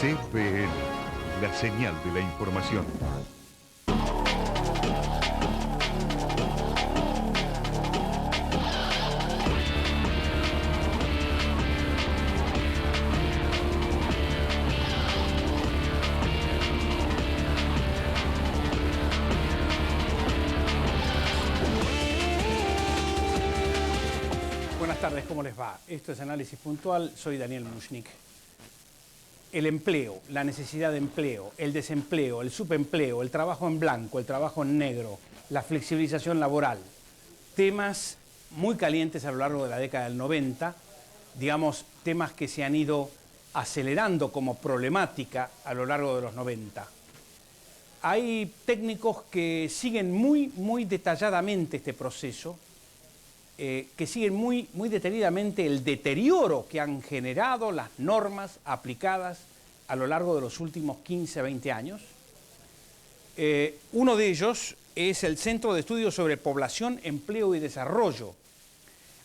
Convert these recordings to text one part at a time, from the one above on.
CPN, la señal de la información. Buenas tardes, ¿cómo les va? Esto es Análisis Puntual, soy Daniel Mushnik. El empleo, la necesidad de empleo, el desempleo, el subempleo, el trabajo en blanco, el trabajo en negro, la flexibilización laboral, temas muy calientes a lo largo de la década del 90, digamos, temas que se han ido acelerando como problemática a lo largo de los 90. Hay técnicos que siguen muy detalladamente este proceso, que siguen muy detenidamente el deterioro que han generado las normas aplicadas a lo largo de los últimos 15, 20 años. Uno de ellos es el Centro de Estudios sobre Población, Empleo y Desarrollo.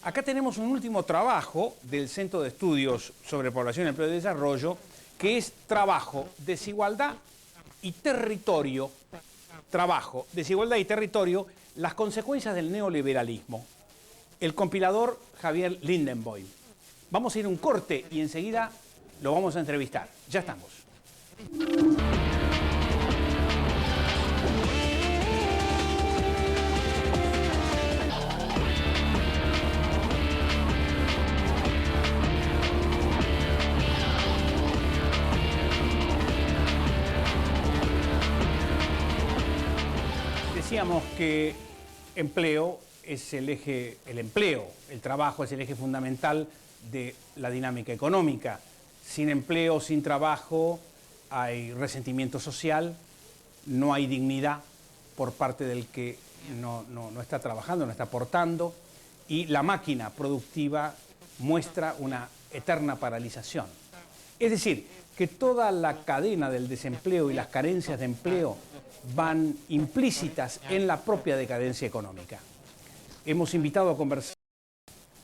Acá tenemos un último trabajo del Centro de Estudios sobre Población, Empleo y Desarrollo, que es Trabajo, Desigualdad y Territorio. Trabajo, Desigualdad y Territorio, las consecuencias del neoliberalismo. El compilador Javier Lindenboim. Vamos a ir a un corte y enseguida lo vamos a entrevistar. Ya estamos. Decíamos que empleo es el eje, el empleo, el trabajo es el eje fundamental de la dinámica económica. Sin empleo, sin trabajo, hay resentimiento social, no hay dignidad por parte del que no está trabajando, no está aportando, y la máquina productiva muestra una eterna paralización. Es decir, que toda la cadena del desempleo y las carencias de empleo van implícitas en la propia decadencia económica. Hemos invitado a conversar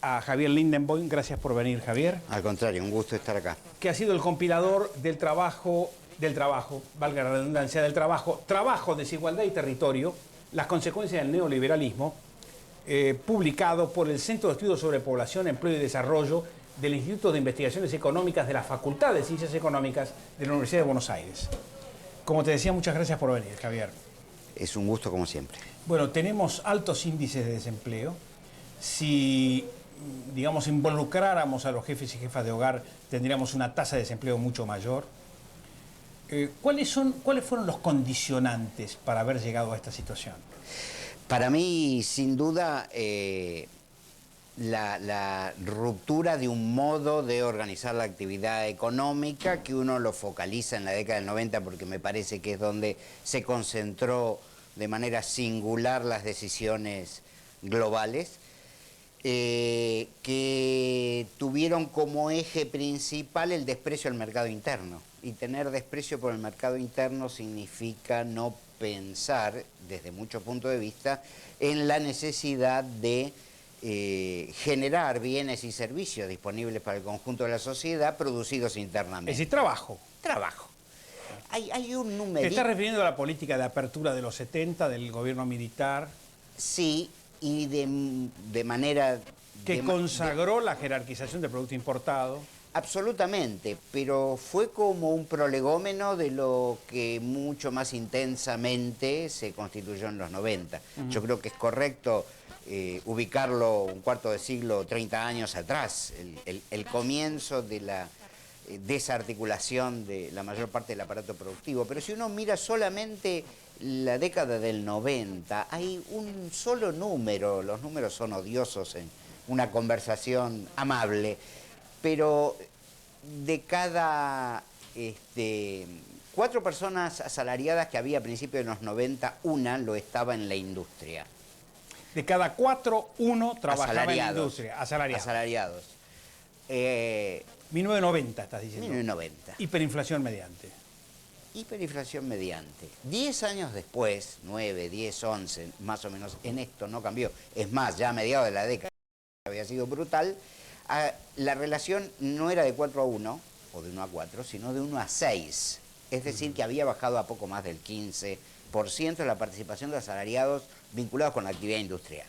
a Javier Lindenboim. Gracias por venir, Javier. Al contrario, un gusto estar acá. Que ha sido el compilador del trabajo, valga la redundancia, del trabajo, desigualdad y territorio, las consecuencias del neoliberalismo, publicado por el Centro de Estudios sobre Población, Empleo y Desarrollo del Instituto de Investigaciones Económicas de la Facultad de Ciencias Económicas de la Universidad de Buenos Aires. Como te decía, muchas gracias por venir, Javier. Es un gusto como siempre. Bueno, tenemos altos índices de desempleo. Si, digamos, involucráramos a los jefes y jefas de hogar, tendríamos una tasa de desempleo mucho mayor. ¿Cuáles fueron los condicionantes para haber llegado a esta situación? Para mí, sin duda, la ruptura de un modo de organizar la actividad económica, que uno lo focaliza en la década del 90 porque me parece que es donde se concentró de manera singular las decisiones globales, que tuvieron como eje principal el desprecio al mercado interno. Y tener desprecio por el mercado interno significa no pensar, desde muchos puntos de vista, en la necesidad de generar bienes y servicios disponibles para el conjunto de la sociedad producidos internamente. Es decir, trabajo. Trabajo. Hay un número. ¿Te estás refiriendo a la política de apertura de los 70 del gobierno militar? Sí, y de manera... Que consagró la jerarquización del producto importado. Absolutamente, pero fue como un prolegómeno de lo que mucho más intensamente se constituyó en los 90. Yo creo que es correcto ubicarlo un cuarto de siglo, 30 años atrás, el comienzo de la desarticulación de la mayor parte del aparato productivo. Pero si uno mira solamente la década del 90, hay un solo número, los números son odiosos en una conversación amable, pero de cada 4 personas asalariadas que había a principios de los 90, una lo estaba en la industria. De cada 4, 1 trabajaba en la industria. Asalariados. 1990, estás diciendo. 1990. Hiperinflación mediante. Hiperinflación mediante. 10 años después, 9, 10, 11, más o menos, en esto no cambió. Es más, ya a mediados de la década había sido brutal. La relación no era de 4 a 1, o de 1 a 4, sino de 1 a 6. Es decir, que había bajado a poco más del 15% la participación de asalariados vinculados con la actividad industrial.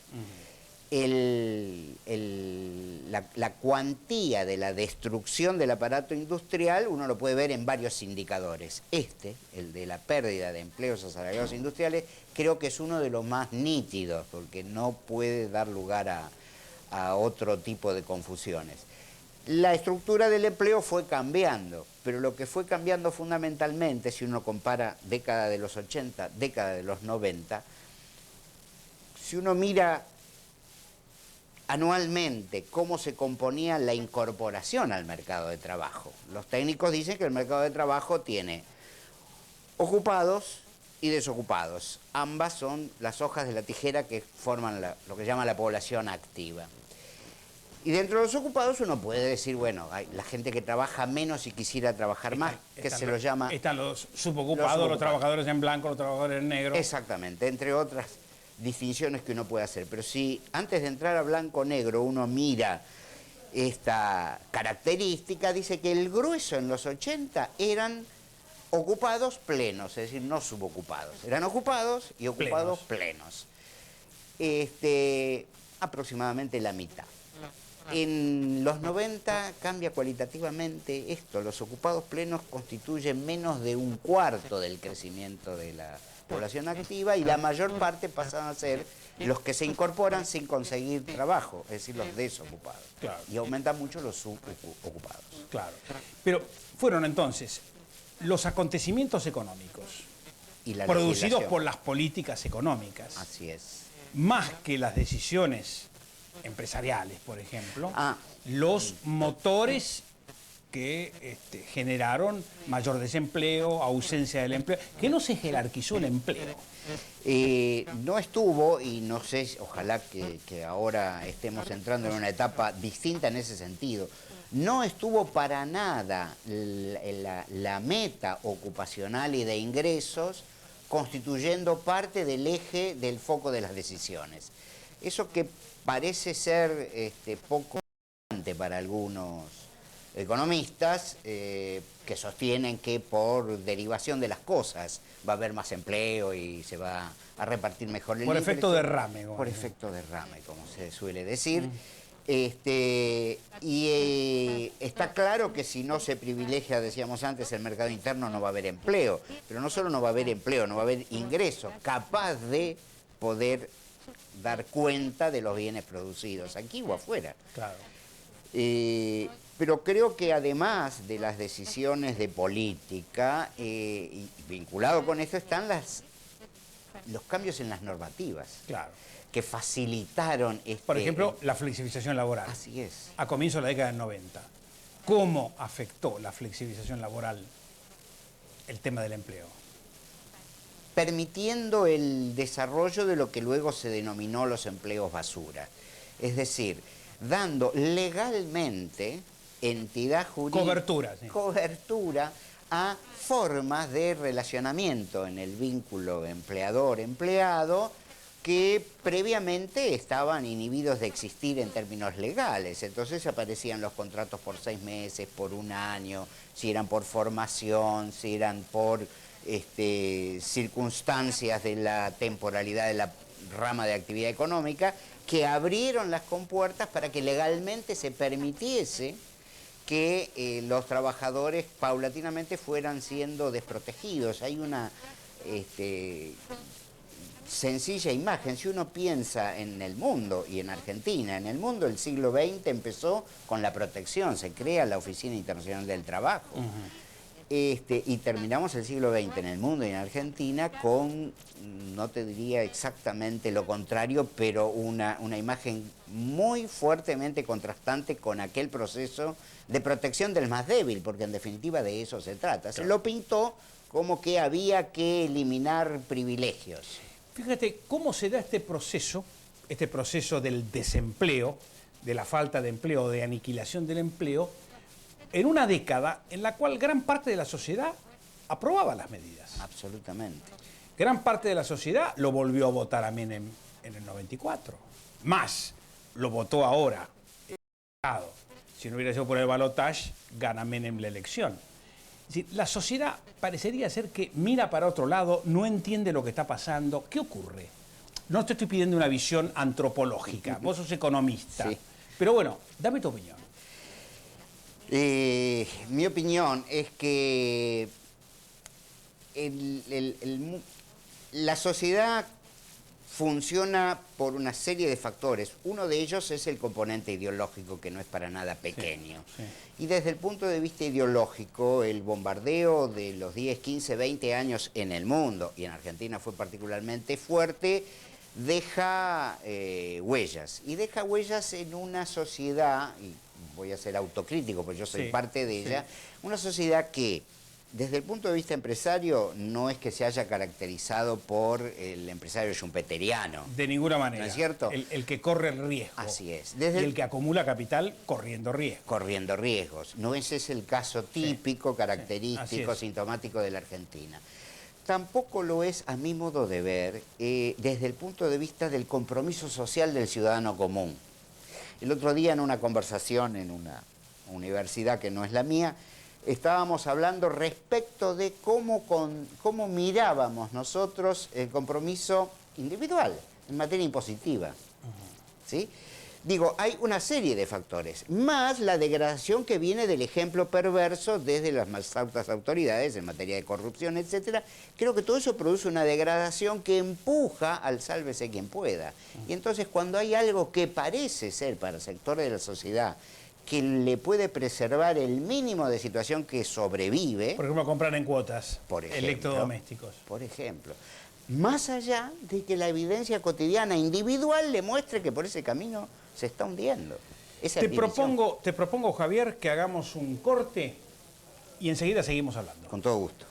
La cuantía de la destrucción del aparato industrial uno lo puede ver en varios indicadores. El de la pérdida de empleos asalariados industriales, creo que es uno de los más nítidos, porque no puede dar lugar a otro tipo de confusiones. La estructura del empleo fue cambiando, pero lo que fue cambiando fundamentalmente, si uno compara década de los 80, década de los 90, si uno mira anualmente cómo se componía la incorporación al mercado de trabajo. Los técnicos dicen que el mercado de trabajo tiene ocupados y desocupados. Ambas son las hojas de la tijera que forman lo que se llama la población activa. Y dentro de los ocupados uno puede decir, bueno, hay la gente que trabaja menos y quisiera trabajar más, que se los llama... Están los subocupados, los trabajadores en blanco, los trabajadores en negro. Exactamente, entre otras distinciones que uno puede hacer. Pero si antes de entrar a blanco-negro uno mira esta característica, dice que el grueso en los 80 eran ocupados plenos, es decir, no subocupados. Eran ocupados y ocupados plenos. Aproximadamente la mitad. En los 90 cambia cualitativamente esto. Los ocupados plenos constituyen menos de un cuarto del crecimiento de la población activa y la mayor parte pasan a ser los que se incorporan sin conseguir trabajo, es decir, los desocupados. Claro. Y aumentan mucho los subocupados. Claro. Pero fueron entonces los acontecimientos económicos Y la producidos legislación. por las políticas económicas, Así es. más que las decisiones empresariales, por ejemplo, los motores que generaron mayor desempleo, ausencia del empleo, que no se jerarquizó el empleo. No estuvo, y no sé, ojalá que ahora estemos entrando en una etapa distinta en ese sentido, no estuvo para nada la meta ocupacional y de ingresos constituyendo parte del eje del foco de las decisiones. Eso que parece ser poco importante para algunos economistas que sostienen que por derivación de las cosas va a haber más empleo y se va a repartir mejor el Por ingreso. efecto derrame. Por efecto derrame, como se suele decir. Está claro que si no se privilegia, decíamos antes, el mercado interno, no va a haber empleo. Pero no solo no va a haber empleo, no va a haber ingreso capaz de poder dar cuenta de los bienes producidos, aquí o afuera. Claro. Pero creo que además de las decisiones de política, y vinculado con esto están los cambios en las normativas. Claro. Que facilitaron Por ejemplo, la flexibilización laboral. Así es. A comienzos de la década del 90. ¿Cómo afectó la flexibilización laboral el tema del empleo? Permitiendo el desarrollo de lo que luego se denominó los empleos basura. Es decir, dando legalmente entidad jurídica... Cobertura a formas de relacionamiento en el vínculo empleador-empleado que previamente estaban inhibidos de existir en términos legales. Entonces aparecían los contratos por 6 meses, por 1 año, si eran por formación, si eran por circunstancias de la temporalidad de la rama de actividad económica, que abrieron las compuertas para que legalmente se permitiese que los trabajadores paulatinamente fueran siendo desprotegidos. Hay una sencilla imagen. Si uno piensa en el mundo y en Argentina, en el mundo el siglo XX empezó con la protección, se crea la Oficina Internacional del Trabajo. Y terminamos el siglo XX en el mundo y en Argentina con, no te diría exactamente lo contrario, pero una imagen muy fuertemente contrastante con aquel proceso de protección del más débil, porque en definitiva de eso se trata. Se lo pintó como que había que eliminar privilegios. Fíjate cómo se da este proceso del desempleo, de la falta de empleo, de aniquilación del empleo, en una década en la cual gran parte de la sociedad aprobaba las medidas. Absolutamente. Gran parte de la sociedad lo volvió a votar a Menem en el 94. Más, lo votó ahora. si no hubiera sido por el balotaje, gana Menem la elección. Es decir, la sociedad parecería ser que mira para otro lado, no entiende lo que está pasando. ¿Qué ocurre? No te estoy pidiendo una visión antropológica, vos sos economista. Sí. Pero bueno, dame tu opinión. Mi opinión es que la sociedad funciona por una serie de factores. Uno de ellos es el componente ideológico, que no es para nada pequeño. Sí, sí. Y desde el punto de vista ideológico, el bombardeo de los 10, 15, 20 años en el mundo, y en Argentina fue particularmente fuerte, deja huellas. Y deja huellas en una sociedad, y voy a ser autocrítico porque yo soy parte de ella, una sociedad que desde el punto de vista empresario no es que se haya caracterizado por el empresario schumpeteriano. De ninguna manera. ¿No es cierto? El que corre el riesgo. Así es. Y el que acumula capital corriendo riesgos. Corriendo riesgos. No ese es el caso típico, característico, sintomático de la Argentina. Tampoco lo es, a mi modo de ver, desde el punto de vista del compromiso social del ciudadano común. El otro día en una conversación en una universidad que no es la mía, estábamos hablando respecto de cómo mirábamos nosotros el compromiso individual en materia impositiva. ¿Sí? Digo, hay una serie de factores, más la degradación que viene del ejemplo perverso desde las más altas autoridades en materia de corrupción, etcétera. Creo que todo eso produce una degradación que empuja al sálvese quien pueda. Y entonces cuando hay algo que parece ser para sectores de la sociedad que le puede preservar el mínimo de situación que sobrevive... Por ejemplo, comprar en cuotas por ejemplo, electrodomésticos. Por ejemplo. Más allá de que la evidencia cotidiana individual le muestre que por ese camino se está hundiendo. Te propongo, Javier, que hagamos un corte y enseguida seguimos hablando. Con todo gusto.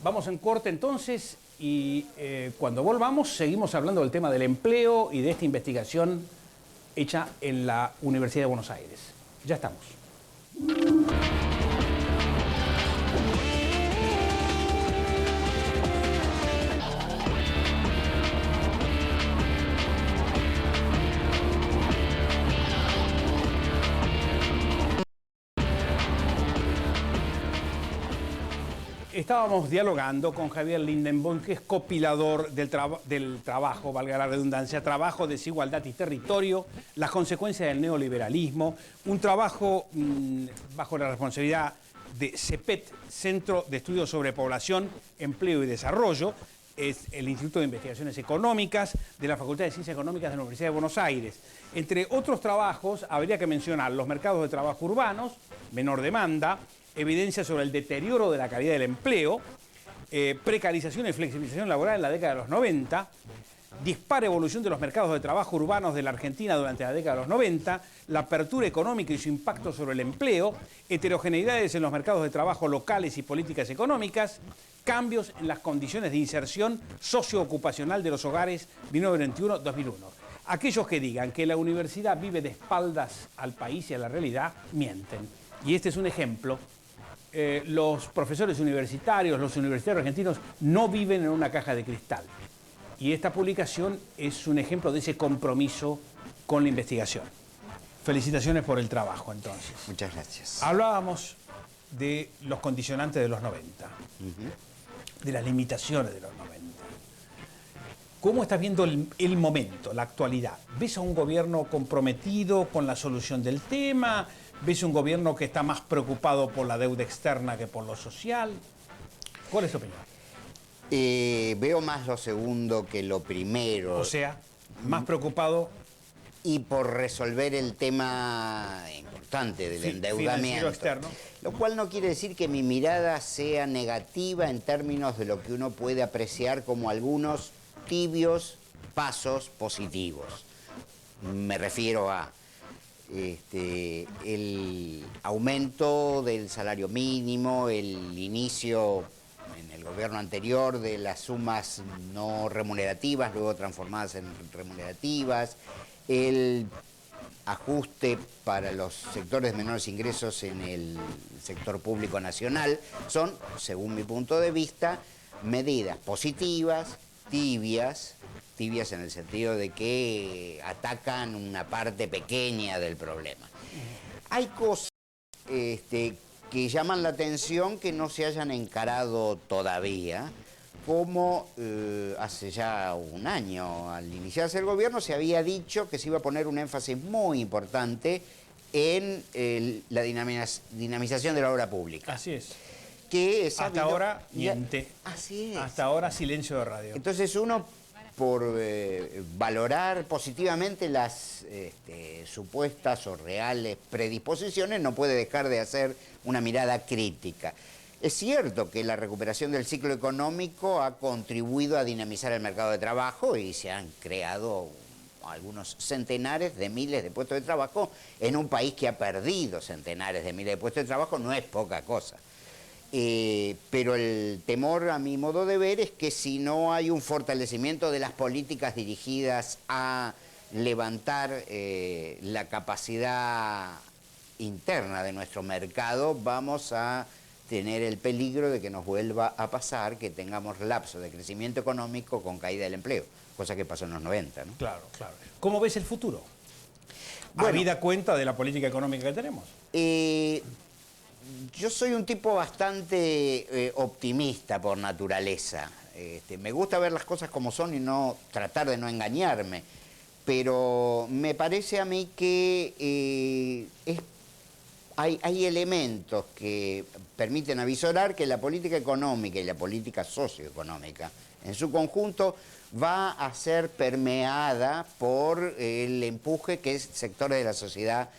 Vamos en corte entonces y cuando volvamos seguimos hablando del tema del empleo y de esta investigación hecha en la Universidad de Buenos Aires. Ya estamos. Estábamos dialogando con Javier Lindenbaum, que es compilador del trabajo, valga la redundancia, Trabajo, Desigualdad y Territorio, las consecuencias del neoliberalismo, un trabajo bajo la responsabilidad de CEPET, Centro de Estudios sobre Población, Empleo y Desarrollo, es el Instituto de Investigaciones Económicas de la Facultad de Ciencias Económicas de la Universidad de Buenos Aires. Entre otros trabajos, habría que mencionar los mercados de trabajo urbanos, menor demanda, evidencia sobre el deterioro de la calidad del empleo, precarización y flexibilización laboral en la década de los 90, dispara evolución de los mercados de trabajo urbanos de la Argentina durante la década de los 90, la apertura económica y su impacto sobre el empleo, heterogeneidades en los mercados de trabajo locales y políticas económicas, cambios en las condiciones de inserción socioocupacional de los hogares 1991-2001. Aquellos que digan que la universidad vive de espaldas al país y a la realidad, mienten. Y este es un ejemplo. Los profesores universitarios, los universitarios argentinos no viven en una caja de cristal. Y esta publicación es un ejemplo de ese compromiso con la investigación. Felicitaciones por el trabajo, entonces. Muchas gracias. Hablábamos de los condicionantes de los 90, de las limitaciones de los 90. ¿Cómo estás viendo el momento, la actualidad? ¿Ves a un gobierno comprometido con la solución del tema? ¿Ves un gobierno que está más preocupado por la deuda externa que por lo social? ¿Cuál es tu opinión? Veo más lo segundo que lo primero. O sea, más preocupado. Y por resolver el tema importante del endeudamiento. Externo. Lo cual no quiere decir que mi mirada sea negativa en términos de lo que uno puede apreciar como algunos tibios pasos positivos. Me refiero a el aumento del salario mínimo, el inicio en el gobierno anterior de las sumas no remunerativas, luego transformadas en remunerativas, el ajuste para los sectores de menores ingresos en el sector público nacional, son, según mi punto de vista, medidas positivas, tibias en el sentido de que atacan una parte pequeña del problema. Hay cosas que llaman la atención que no se hayan encarado todavía, como hace ya un año, al iniciarse el gobierno, se había dicho que se iba a poner un énfasis muy importante en la dinamización de la obra pública. Así es. Que es Hasta ahora, niente. Así es. Hasta ahora, silencio de radio. Entonces uno, por valorar positivamente las supuestas o reales predisposiciones, no puede dejar de hacer una mirada crítica. Es cierto que la recuperación del ciclo económico ha contribuido a dinamizar el mercado de trabajo y se han creado algunos centenares de miles de puestos de trabajo en un país que ha perdido centenares de miles de puestos de trabajo, no es poca cosa. Pero el temor, a mi modo de ver, es que si no hay un fortalecimiento de las políticas dirigidas a levantar la capacidad interna de nuestro mercado, vamos a tener el peligro de que nos vuelva a pasar que tengamos lapsos de crecimiento económico con caída del empleo, cosa que pasó en los 90, ¿no? Claro, claro. ¿Cómo ves el futuro? Bueno, Habida cuenta de la política económica que tenemos. Yo soy un tipo bastante optimista por naturaleza. Me gusta ver las cosas como son y no tratar de no engañarme, pero me parece a mí que hay elementos que permiten avisorar que la política económica y la política socioeconómica en su conjunto va a ser permeada por el empuje que sectores de la sociedad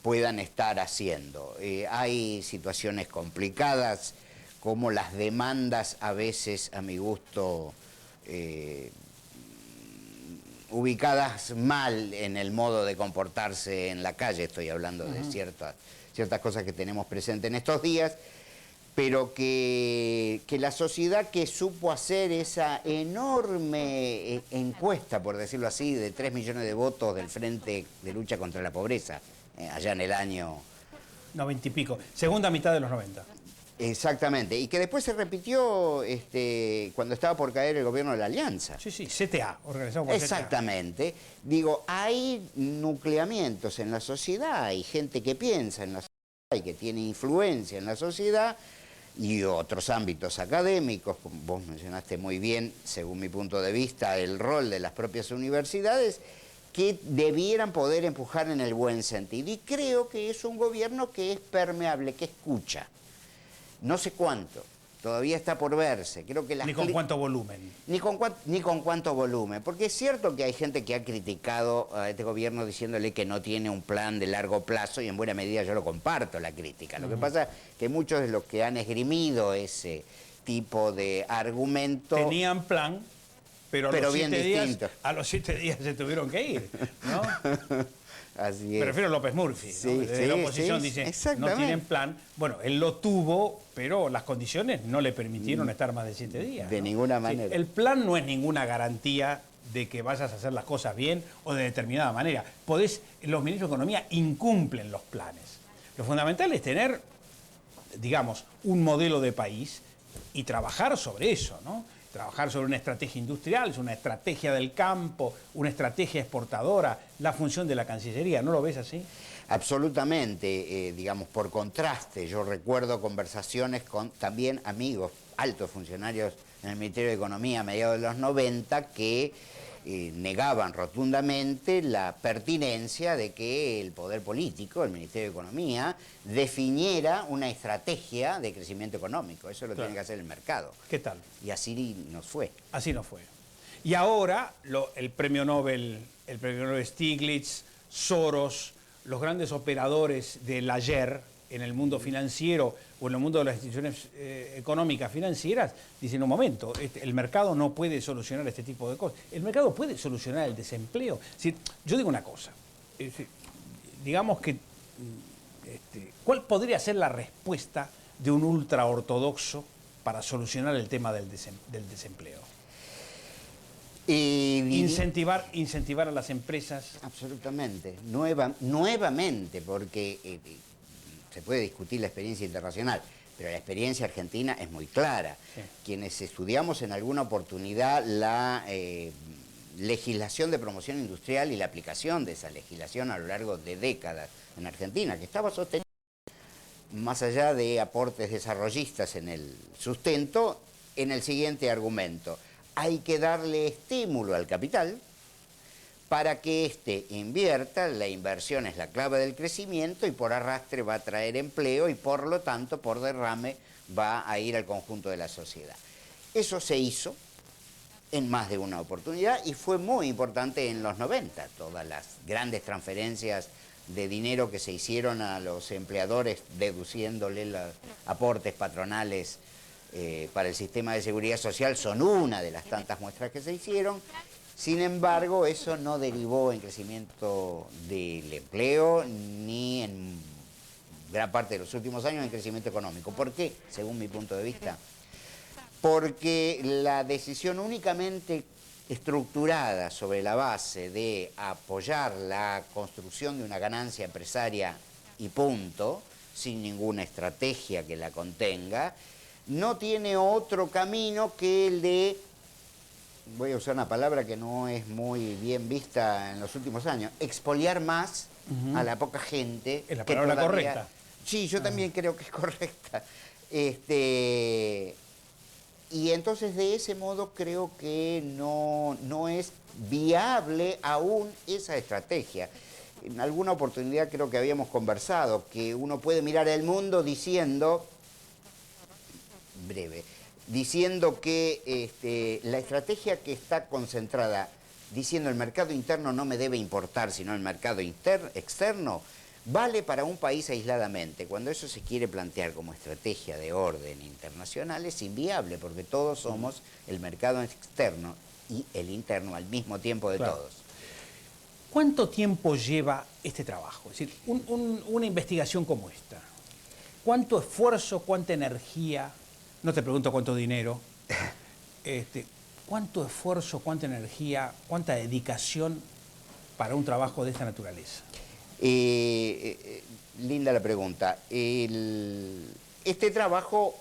puedan estar haciendo. Hay situaciones complicadas, como las demandas a veces, a mi gusto, ubicadas mal en el modo de comportarse en la calle. Estoy hablando de ciertas cosas que tenemos presentes en estos días, pero que la sociedad que supo hacer esa enorme encuesta, por decirlo así, de 3 millones de votos del Frente de Lucha contra la Pobreza, allá en el año 90 y pico. Segunda mitad de los 90. Exactamente, y que después se repitió cuando estaba por caer el gobierno de la Alianza. Sí, sí, CTA, organizado por CTA. Exactamente. Digo, hay nucleamientos en la sociedad, hay gente que piensa en la sociedad y que tiene influencia en la sociedad, y otros ámbitos académicos, como vos mencionaste muy bien, según mi punto de vista, el rol de las propias universidades, que debieran poder empujar en el buen sentido. Y creo que es un gobierno que es permeable, que escucha. No sé cuánto, todavía está por verse. Creo que Ni con cuánto volumen. Ni con cuánto volumen, porque es cierto que hay gente que ha criticado a este gobierno diciéndole que no tiene un plan de largo plazo, y en buena medida yo lo comparto, la crítica. Lo que pasa es que muchos de los que han esgrimido ese tipo de argumento... Tenían plan, pero bien distinto. A los 7 días se tuvieron que ir, ¿no? Así es. Me refiero a López Murphy, Sí, ¿no? Desde la oposición sí, dice, no exactamente. tienen plan. Bueno, él lo tuvo, pero las condiciones no le permitieron estar más de 7 días. De ¿no? ninguna Sí, manera. el plan no es ninguna garantía de que vayas a hacer las cosas bien o de determinada manera. Los ministros de Economía incumplen los planes. Lo fundamental es tener, digamos, un modelo de país y trabajar sobre eso, ¿no? Trabajar sobre una estrategia industrial, una estrategia del campo, una estrategia exportadora, la función de la Cancillería. ¿No lo ves así? Absolutamente, digamos, por contraste. Yo recuerdo conversaciones con también amigos, altos funcionarios en el Ministerio de Economía a mediados de los 90 que negaban rotundamente la pertinencia de que el poder político, el Ministerio de Economía, definiera una estrategia de crecimiento económico. Eso lo tiene que hacer el mercado. ¿Qué tal? Y así nos fue. Así no fue. Y ahora el premio Nobel Stiglitz, Soros, los grandes operadores del ayer en el mundo financiero o en el mundo de las instituciones económicas financieras, dicen, un momento, el mercado no puede solucionar este tipo de cosas. El mercado puede solucionar el desempleo. Es decir, yo digo una cosa, digamos que, ¿cuál podría ser la respuesta de un ultraortodoxo para solucionar el tema del desempleo? Incentivar a las empresas. Absolutamente, nuevamente, porque se puede discutir la experiencia internacional, pero la experiencia argentina es muy clara. Sí. Quienes estudiamos en alguna oportunidad la legislación de promoción industrial y la aplicación de esa legislación a lo largo de décadas en Argentina, que estaba sostenida más allá de aportes desarrollistas en el sustento, en el siguiente argumento: hay que darle estímulo al capital para que éste invierta. La inversión es la clave del crecimiento y por arrastre va a traer empleo y por lo tanto por derrame va a ir al conjunto de la sociedad. Eso se hizo en más de una oportunidad y fue muy importante en los 90, todas las grandes transferencias de dinero que se hicieron a los empleadores deduciéndole los aportes patronales para el sistema de seguridad social son una de las tantas muestras que se hicieron. Sin embargo, eso no derivó en crecimiento del empleo ni en gran parte de los últimos años en crecimiento económico. ¿Por qué? Según mi punto de vista. Porque la decisión únicamente estructurada sobre la base de apoyar la construcción de una ganancia empresaria y punto, sin ninguna estrategia que la contenga, no tiene otro camino que el de, voy a usar una palabra que no es muy bien vista en los últimos años, expoliar más a la poca gente. Es la palabra correcta. Sí, yo también creo que es correcta. Y entonces de ese modo creo que no es viable aún esa estrategia. En alguna oportunidad creo que habíamos conversado que uno puede mirar el mundo diciendo, diciendo que la estrategia que está concentrada, diciendo el mercado interno no me debe importar, sino el mercado externo, vale para un país aisladamente. Cuando eso se quiere plantear como estrategia de orden internacional es inviable, porque todos somos el mercado externo y el interno al mismo tiempo de todos. ¿Cuánto tiempo lleva este trabajo? Es decir, una investigación como esta. ¿Cuánto esfuerzo, cuánta energía? No te pregunto cuánto dinero. ¿Cuánto esfuerzo, cuánta energía, cuánta dedicación para un trabajo de esta naturaleza? Linda la pregunta. Este trabajo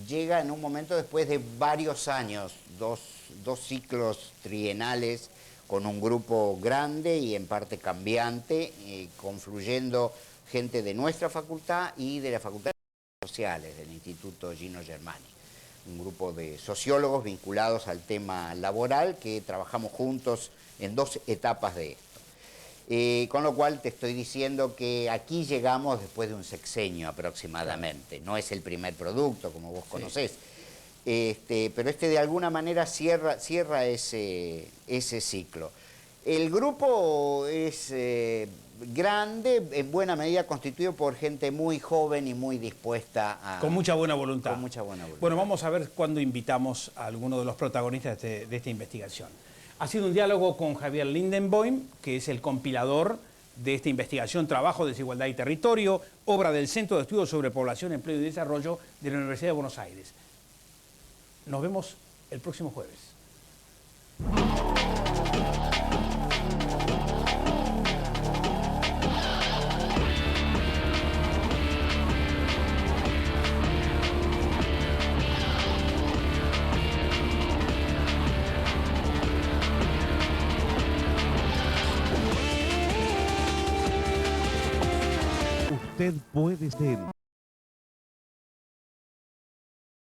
llega en un momento después de varios años, dos ciclos trienales con un grupo grande y en parte cambiante, confluyendo gente de nuestra facultad y de la Facultad de Sociales del Instituto Gino Germani. Un grupo de sociólogos vinculados al tema laboral que trabajamos juntos en dos etapas de esto. Con lo cual te estoy diciendo que aquí llegamos después de un sexenio aproximadamente. No es el primer producto, como vos conocés. Pero de alguna manera cierra ese ciclo. El grupo es grande, en buena medida constituido por gente muy joven y muy dispuesta a... Con mucha buena voluntad. Con mucha buena voluntad. Bueno, vamos a ver cuándo invitamos a alguno de los protagonistas de esta investigación. Ha sido un diálogo con Javier Lindenboim, que es el compilador de esta investigación Trabajo, Desigualdad y Territorio, obra del Centro de Estudios sobre Población, Empleo y Desarrollo de la Universidad de Buenos Aires. Nos vemos el próximo jueves. Usted puede ser